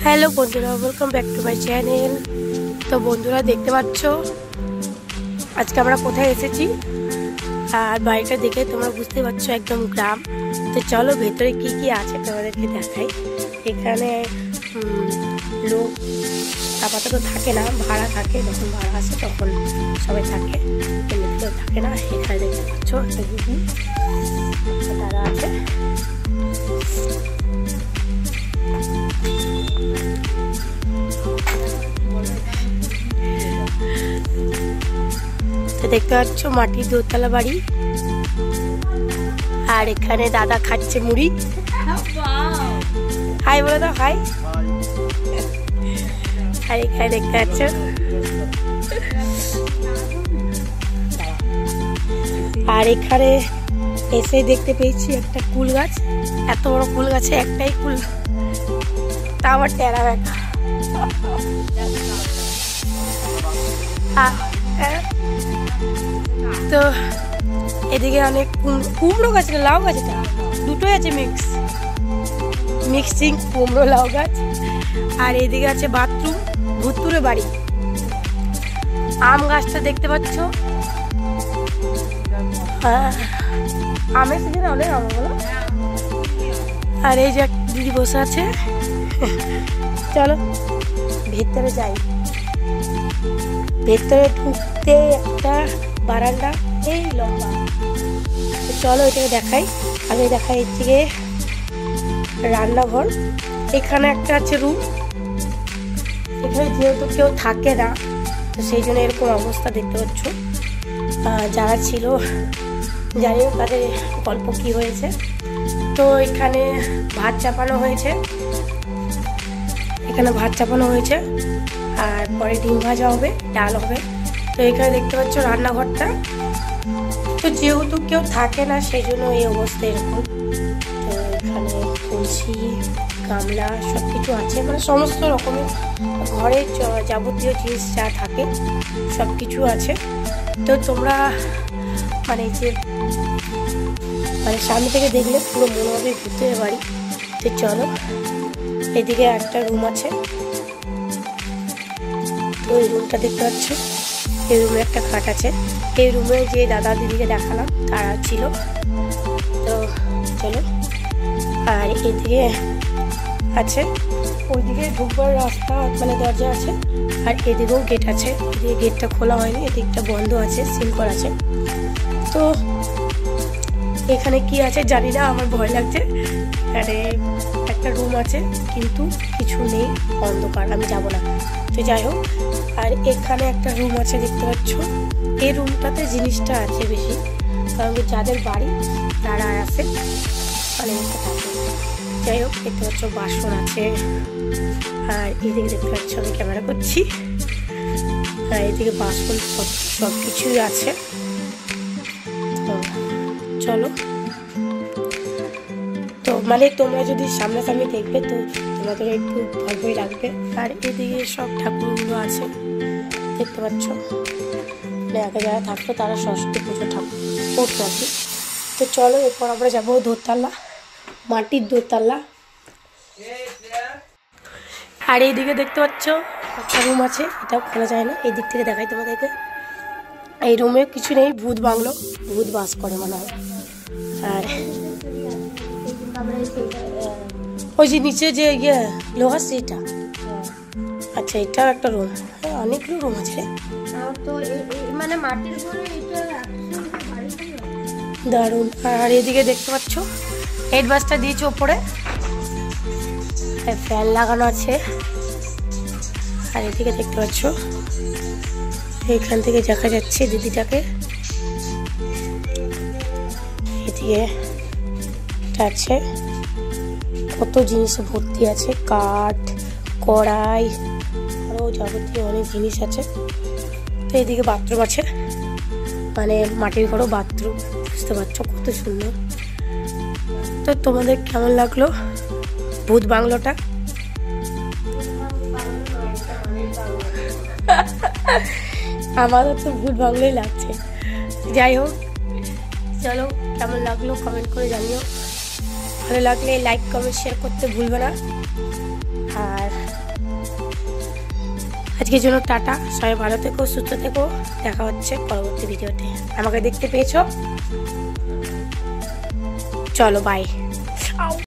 Hello বন্ধুরা, welcome back to my channel. তো বন্ধুরা দেখতে পাচ্ছ আজকে আমরা কোথায় এসেছি, আর বাড়িটা দেখে তোমরা বুঝতে পারছো একদম গ্রাম। তো চলো ভেতরে কি কি আছে তোমাদেরকে দেখাই। এখানে লোক আপাতত থাকে না, ভাড়া থাকে, যখন ভাড়া আসে তখন সবাই থাকে, এমনিতে থাকে না। এখানে দেখতে পাচ্ছ দিদি দাদা আছে। তো দেখতে পাচ্ছ মাটির দোতলা বাড়ি, আর এখানে দাদা খাচ্ছে মুড়ি। হাই বলে দাও, হাই। আর এখানে দেখতে পাচ্ছ আর এখানে এসে দেখতে পেয়েছি একটা কুল গাছ। এত বড় কুল গাছে একটাই কুল, তা আবার টেরা ব্যাটা। তো এদিকে অনেক কুমড়ো গাছ না লাউ গাছ, এটা দুটোই আছে, মিক্সিং কুমড়ো লাউ গাছ। আর এদিকে আছে বাথরুম, ভুতুরে বাড়ি। আম গাছটা দেখতে পাচ্ছ, আমের সিজনে অনেক আম হলো। আর এই যে দিদি বসে আছে। চলো ভেতরে যাই। ভেতরে ঢুকতে একটা বারান্দা এই লম্বা। চলো এটাকে দেখাই। আগে দেখাই এদিকে রান্নাঘর। এখানে একটা আছে রুম। এখানে যেহেতু কেউ থাকে না, তো সেই জন্য এরকম অবস্থা দেখতে পাচ্ছ। যারা ছিল জানি না তাদের গল্প কি হয়েছে। তো এখানে ভাত চাপানো হয়েছে, আর পরে ডিম ভাজা হবে, ডাল হবে। তো এখানে দেখতে পাচ্ছ রান্নাঘরটা। তো যেহেতু কেউ থাকে না সেই জন্য এই অবস্থা এরকম। তো এখানে কলসি, গামলা সব কিছু আছে, মানে সমস্ত রকমের ঘরের যাবতীয় জিনিস যা থাকে সব কিছু আছে। তো তোমরা মানে সামনে থেকে দেখলে পুরো মনে হবে ভূতের বাড়ি। তো চলো, এদিকে একটা রুম আছে। তো এই রুমটা দেখতে পাচ্ছ, এই রুমে একটা খাট আছে। এই রুমে যে দাদা দিদিকে দেখালাম তারা ছিল। তো চলো, আর এদিকে আছে, ওইদিকে ঢুকবার রাস্তা মানে দরজা আছে, আর এদিকেও গেট আছে। এদিকে গেটটা খোলা হয়নি, এদিকটা বন্ধ আছে, সিল করা আছে। তো এখানে কি আছে জানি না, আমার ভয় লাগছে। এখানে একটা রুম আছে কিন্তু কিছু নেই, অন্ধকার, আমি যাব না। তো যাই হোক, আর এখানে একটা রুম আছে দেখতে পাচ্ছ। এই রুমটাতে জিনিসটা আছে বেশি, কারণ যাদের বাড়ি তারা আছে, মানে যাই হোক দেখতে পাচ্ছ বাসন আছে। আর এদিকে দেখতে পাচ্ছ, আমি ক্যামেরা করছি, আর এদিকে বাসন সব কিছুই আছে। তো চলো, তো মানে তোমরা যদি সামনাসামনি দেখবে তো তোমাদের একটু ভয় লাগবে। আর এদিকে সব ঠাকুরগুলো আছে দেখতে পাচ্ছ, মানে আগে যারা থাকতো তারা সরস্বতী পুজো ঠাকুর করতো আর কি। তো চলো এরপর আমরা যাবো দোতলা, মাটির দোতলা। আর এইদিকে দেখতে পাচ্ছ একটা রুম আছে, এটাও খোলা যায় না। এই দিক থেকে দেখাই তোমাদেরকে। এই রুমে কিছু নেই, ভূত বাংলো, ভূত বাস করে মনে হয়। আর ওই যে নিচে যে লোহার সেটা, আচ্ছা এটাও একটা রুম। হ্যাঁ, অনেকগুলো রুম আছে, মানে মাটির ঘরে দারুণ। আর এদিকে দেখতে পাচ্ছ হেডবাসটা দিয়েছে ওপরে, ফ্যান লাগানো আছে। আর এদিকে দেখতে পাচ্ছ, এখান থেকে দেখা যাচ্ছে দিদিটাকে। এদিকে আছে কত জিনিস ভর্তি আছে, কাঠ, কড়াই, আরও যাবতীয় অনেক জিনিস আছে। তো এদিকে বাথরুম আছে, মানে মাটির ঘরও বাথরুম, বুঝতে পারছো কত সুন্দর। তো তোমাদের কেমন লাগলো ভূত বাংলোটা? আমারও তো ভূত বাংলোই লাগছে। যাই হোক, চলো কেমন লাগলো কমেন্ট করে জানিও। ভালো লাগলে লাইক কমেন্ট শেয়ার করতে ভুলবে না। আর আজকের জন্য টাটা, সবাই ভালো থেকো, সুস্থ থেকো, দেখা হচ্ছে পরবর্তী ভিডিওতে। আমাকে দেখতে পেয়েছো, চলো বাই।